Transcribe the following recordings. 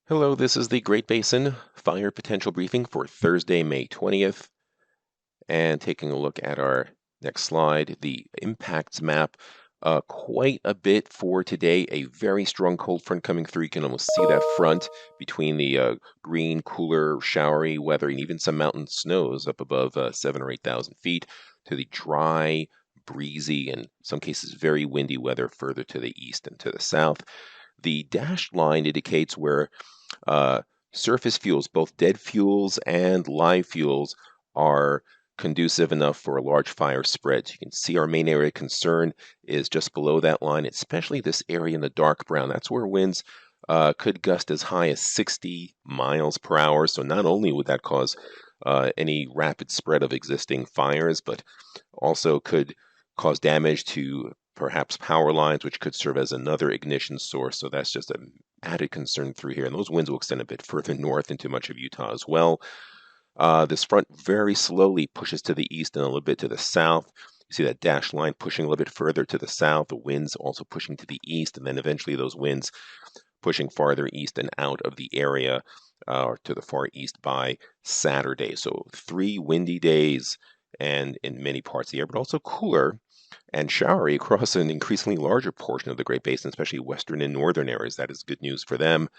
Hello, this is the Great Basin Fire Potential Briefing for Thursday, May 20th. And taking a look at our next slide, the impacts map. Quite a bit for today. A very strong cold front coming through. You can almost see that front between the green, cooler, showery weather, and even some mountain snows up above 7,000 or 8,000 feet, to the dry, breezy, and in some cases very windy weather further to the east and to the south. The dashed line indicates where surface fuels, both dead fuels and live fuels, are conducive enough for large fire spreads. You can see our main area of concern is just below that line, especially this area in the dark brown. That's where winds could gust as high as 60 miles per hour. So not only would that cause any rapid spread of existing fires, but also could cause damage to perhaps power lines, which could serve as another ignition source. So that's just an added concern through here. And those winds will extend a bit further north into much of Utah as well. This front very slowly pushes to the east and a little bit to the south. You see that dashed line pushing a little bit further to the south, the winds also pushing to the east, and then eventually those winds pushing farther east and out of the area or to the far east by Saturday. So 3 windy days and in many parts of the air, but also cooler and showery across an increasingly larger portion of the Great Basin, especially western and northern areas. That is good news for them.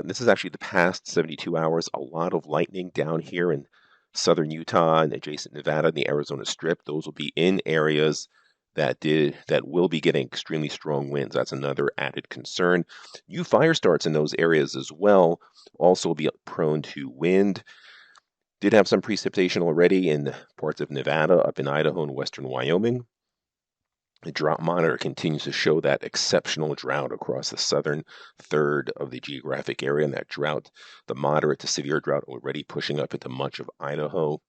This is actually the past 72 hours. A lot of lightning down here in southern Utah and adjacent Nevada and the Arizona Strip. Those will be in areas that will be getting extremely strong winds. That's another added concern. New fire starts in those areas as well also will be prone to wind. Did have some precipitation already in parts of Nevada, up in Idaho and western Wyoming. The drought monitor continues to show that exceptional drought across the southern third of the geographic area, and that drought, the moderate to severe drought, already pushing up into much of Idaho.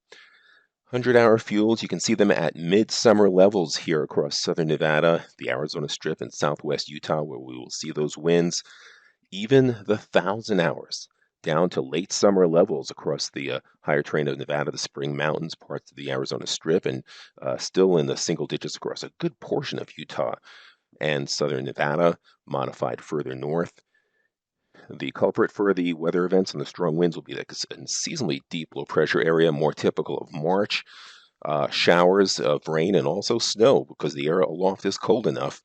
100-hour fuels, you can see them at midsummer levels here across southern Nevada, the Arizona Strip, and southwest Utah, where we will see those winds. Even the 1,000 hours down to late summer levels across the higher terrain of Nevada, the Spring Mountains, parts of the Arizona Strip, and still in the single digits across a good portion of Utah and southern Nevada, modified further north. The culprit for the weather events and the strong winds will be a seasonally deep low pressure area, more typical of March. Showers of rain and also snow because the air aloft is cold enough.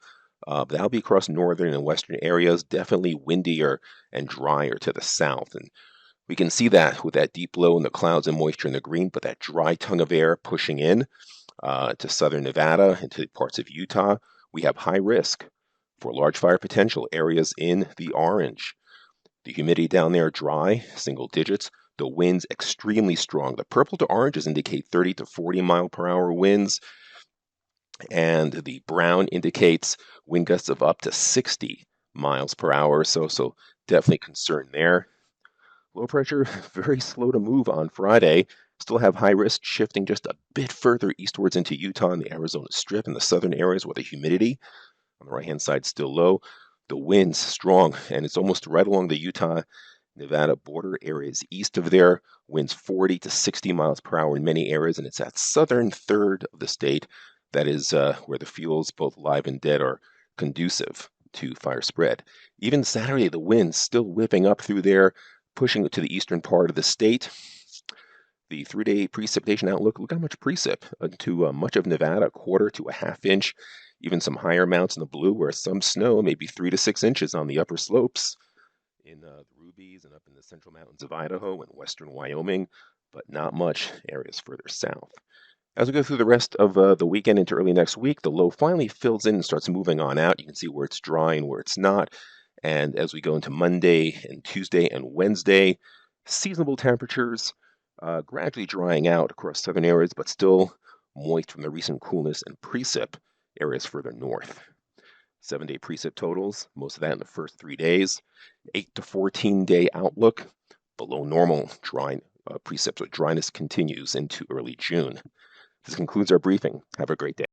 That'll be across northern and western areas, definitely windier and drier to the south. And we can see that with that deep low in the clouds and moisture in the green, but that dry tongue of air pushing in to southern Nevada and to parts of Utah. We have high risk for large fire potential areas in the orange. The humidity down there dry, single digits. The winds extremely strong. The purple to oranges indicate 30 to 40 mile per hour winds, and the brown indicates wind gusts of up to 60 miles per hour. So definitely concern there. Low pressure, very slow to move on Friday. Still have high risk shifting just a bit further eastwards into Utah and the Arizona Strip and the southern areas where the humidity on the right-hand side still low. The winds strong, and it's almost right along the Utah-Nevada border areas east of there. Winds 40 to 60 miles per hour in many areas, and it's that southern third of the state that is where the fuels, both live and dead, are conducive to fire spread. Even Saturday, the winds still whipping up through there, pushing to the eastern part of the state. The 3-day precipitation outlook, look how much precip to much of Nevada, 1/4 to a 1/2 inch. Even some higher amounts in the blue where some snow, maybe 3 to 6 inches on the upper slopes in the Rubies and up in the central mountains of Idaho and western Wyoming, but not much areas further south. As we go through the rest of the weekend into early next week, the low finally fills in and starts moving on out. You can see where it's dry and where it's not. And as we go into Monday and Tuesday and Wednesday, seasonable temperatures gradually drying out across southern areas, but still moist from the recent coolness and precip areas further north. 7-day precip totals, most of that in the first 3 days. 8 to 14-day outlook, below normal dry precip, so dryness continues into early June. This concludes our briefing. Have a great day.